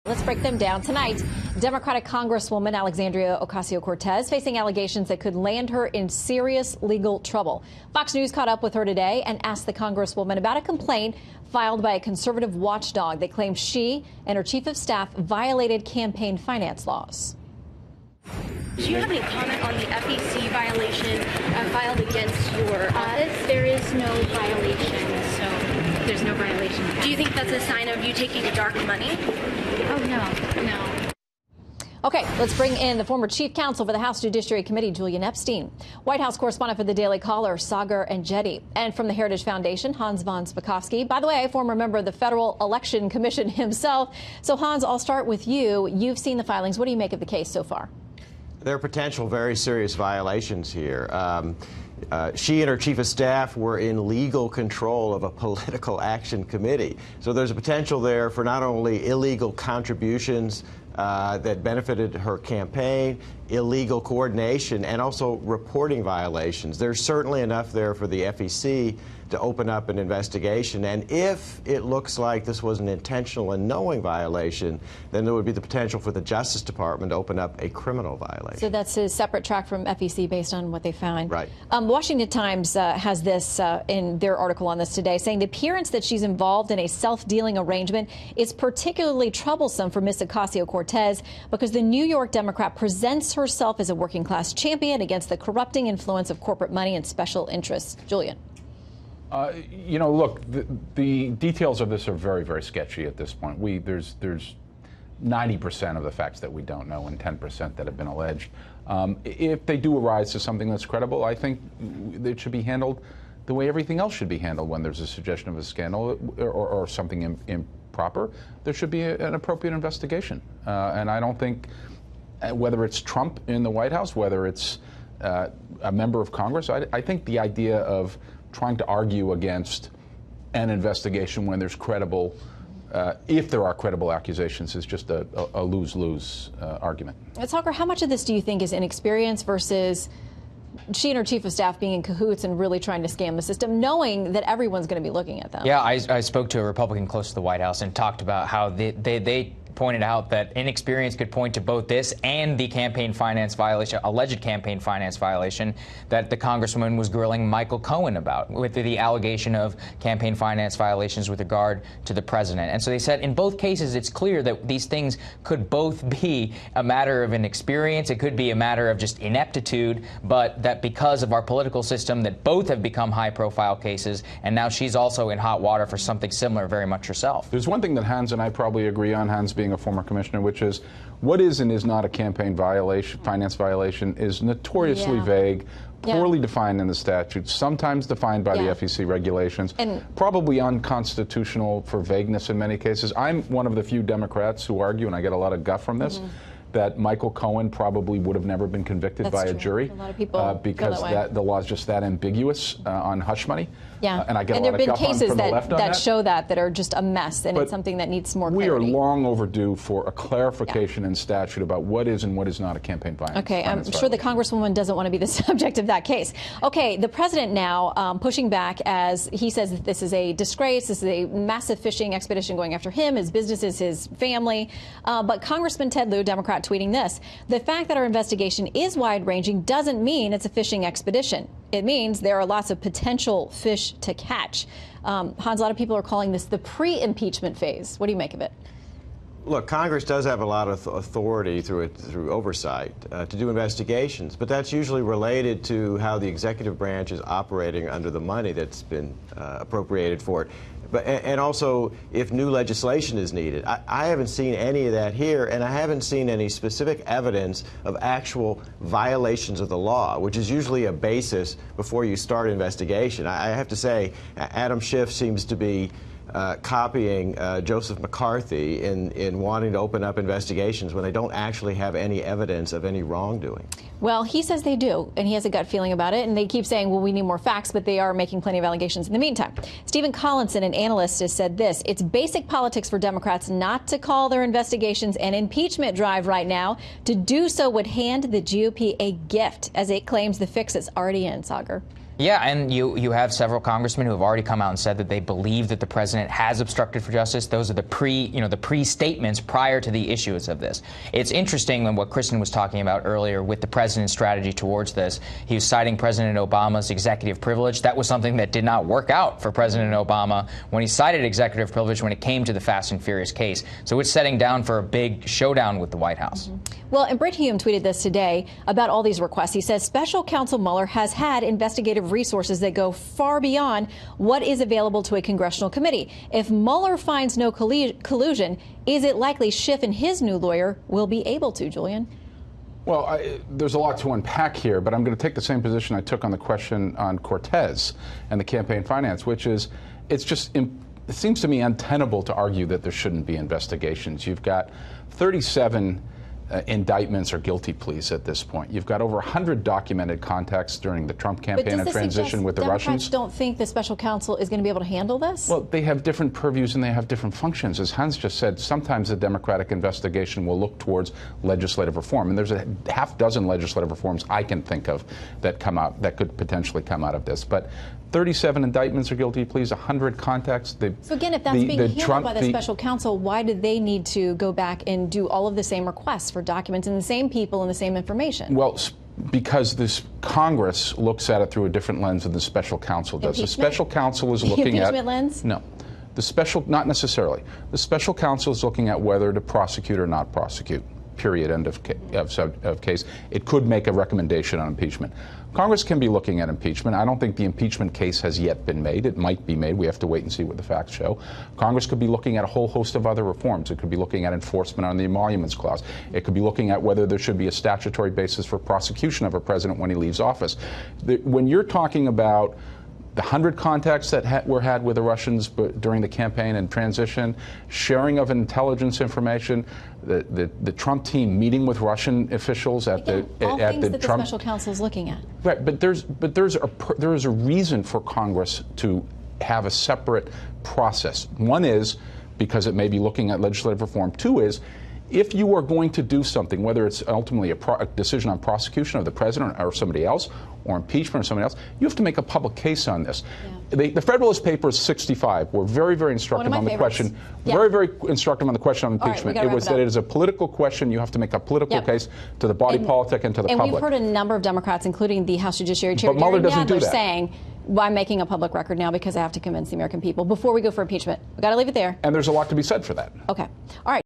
Let's break them down tonight. Democratic Congresswoman Alexandria Ocasio-Cortez facing allegations that could land her in serious legal trouble. Fox News caught up with her today and asked the Congresswoman about a complaint filed by a conservative watchdog that claims she and her chief of staff violated campaign finance laws. Do you have any comment on the FEC violation filed against your office? There is no violation, so there's no violation. Do you think that's a sign of you taking dark money? Oh, no. Okay, let's bring in the former chief counsel for the House Judiciary Committee, Julian Epstein, White House correspondent for the Daily Caller, Sagar Enjeti, and from the Heritage Foundation, Hans von Spakovsky. By the way, former member of the Federal Election Commission himself. So, Hans, I'll start with you. You've seen the filings. What do you make of the case so far? There are potential very serious violations here. She and her chief of staff were in legal control of a political action committee. So there's a potential there for not only illegal contributions that benefited her campaign, illegal coordination, and also reporting violations. There's certainly enough there for the FEC to open up an investigation. And if it looks like this was an intentional and knowing violation, then there would be the potential for the Justice Department to open up a criminal violation. So that's a separate track from FEC based on what they found. Right. Washington Times has this in their article on this today, saying the appearance that she's involved in a self-dealing arrangement is particularly troublesome for Ms. Ocasio-Cortez because the New York Democrat presents herself as a working-class champion against the corrupting influence of corporate money and special interests. Julian. Look, the details of this are very, very sketchy at this point. There's 90% of the facts that we don't know and 10% that have been alleged. If they do arise to something that's credible, I think it should be handled the way everything else should be handled when there's a suggestion of a scandal or something improper. There should be an appropriate investigation. And I don't think whether it's Trump in the White House, whether it's a member of Congress, I think the idea of trying to argue against an investigation when there's credible, if there are credible accusations, is just a lose-lose argument. Tucker, how much of this do you think is inexperience versus she and her chief of staff being in cahoots and really trying to scam the system, knowing that everyone's going to be looking at them? Yeah, I spoke to a Republican close to the White House and talked about how they pointed out that inexperience could point to both this and the campaign finance violation, alleged campaign finance violation that the Congresswoman was grilling Michael Cohen about, with the allegation of campaign finance violations with regard to the president. And so they said in both cases it's clear that these things could both be a matter of inexperience, it could be a matter of just ineptitude, but that because of our political system that both have become high-profile cases, and now she's also in hot water for something similar very much herself. There's one thing that Hans and I probably agree on, Hans being a former commissioner, which is what is and is not a campaign violation, finance violation, is notoriously vague, poorly defined in the statute, sometimes defined by the FEC regulations, and probably unconstitutional for vagueness in many cases. I'm one of the few Democrats who argue, and I get a lot of guff from this, that Michael Cohen probably would have never been convicted by a jury. A lot of people because the law is just that ambiguous on hush money. Yeah, and I get and a there lot have of been guff cases from the left on that show that are just a mess, and it's something that needs more clarity. We are long overdue for a clarification in statute about what is and what is not a campaign finance. Okay, I'm sure the Congresswoman doesn't want to be the subject of that case. Okay, the president now pushing back as he says that this is a disgrace, this is a massive fishing expedition going after him, his businesses, his family. But Congressman Ted Lieu, Democrat, tweeting this: the fact that our investigation is wide-ranging doesn't mean it's a fishing expedition. It means there are lots of potential fish to catch. Hans, a lot of people are calling this the pre-impeachment phase. What do you make of it? Look, Congress does have a lot of authority through oversight to do investigations, but that's usually related to how the executive branch is operating under the money that's been appropriated for it. And also, if new legislation is needed. I haven't seen any of that here, and I haven't seen any specific evidence of actual violations of the law, which is usually a basis before you start an investigation. I have to say, Adam Schiff seems to be copying Joseph McCarthy in wanting to open up investigations when they don't actually have any evidence of any wrongdoing. Well, he says they do, and he has a gut feeling about it, and they keep saying, well, we need more facts, but they are making plenty of allegations in the meantime. Stephen Collinson, an analyst, has said this: it's basic politics for Democrats not to call their investigations an impeachment drive right now. To do so would hand the GOP a gift, as it claims the fix is already in, Sagar. Yeah, and you have several congressmen who have already come out and said that they believe that the president has obstructed for justice. Those are the pre-statements prior to the issuance of this. It's interesting when what Kristen was talking about earlier with the president's strategy towards this. He was citing President Obama's executive privilege. That was something that did not work out for President Obama when he cited executive privilege when it came to the Fast and Furious case. So it's setting down for a big showdown with the White House. Well, and Brit Hume tweeted this today about all these requests. He says Special Counsel Mueller has had investigative resources that go far beyond what is available to a congressional committee. If Mueller finds no collusion, is it likely Schiff and his new lawyer will be able to, Julian? Well, there's a lot to unpack here, but I'm going to take the same position I took on the question on Cortez and the campaign finance, which is it seems to me untenable to argue that there shouldn't be investigations. You've got 37 indictments or guilty pleas at this point. You've got over 100 documented contacts during the Trump campaign and transition with the Democrats Russians. Don't think the special counsel is going to be able to handle this? Well, they have different purviews and they have different functions. As Hans just said, sometimes the Democratic investigation will look towards legislative reform, and there's a half dozen legislative reforms I can think of that could potentially come out of this. But 37 indictments or guilty pleas, 100 contacts. So again, if that's being handled by the special counsel, why did they need to go back and do all of the same requests for documents and the same people and the same information? Well, because this Congress looks at it through a different lens than the special counsel does. The special counsel is looking at impeachment lens? No. Not necessarily. The special counsel is looking at whether to prosecute or not prosecute. Period. End of case. It could make a recommendation on impeachment. Congress can be looking at impeachment. I don't think the impeachment case has yet been made. It might be made. We have to wait and see what the facts show. Congress could be looking at a whole host of other reforms. It could be looking at enforcement on the emoluments clause. It could be looking at whether there should be a statutory basis for prosecution of a president when he leaves office. When you're talking about the 100 contacts that were had with the Russians during the campaign and transition, sharing of intelligence information, the Trump team meeting with Russian officials at Again, all the things that the Trump special counsel is looking at. Right, but there is a reason for Congress to have a separate process. One is because it may be looking at legislative reform. Two is, if you are going to do something, whether it's ultimately a decision on prosecution of the president or somebody else, or impeachment or somebody else, you have to make a public case on this. Yeah. The Federalist Papers 65 were very, very instructive on the question. Yeah. Very, very instructive on the question on impeachment. It was that it is a political question. You have to make a political case to the body politic and to the public. And we've heard a number of Democrats, including the House Judiciary Chair, but Mueller doesn't do that. saying, well, I'm making a public record now because I have to convince the American people before we go for impeachment. We've got to leave it there. And there's a lot to be said for that. Okay. All right.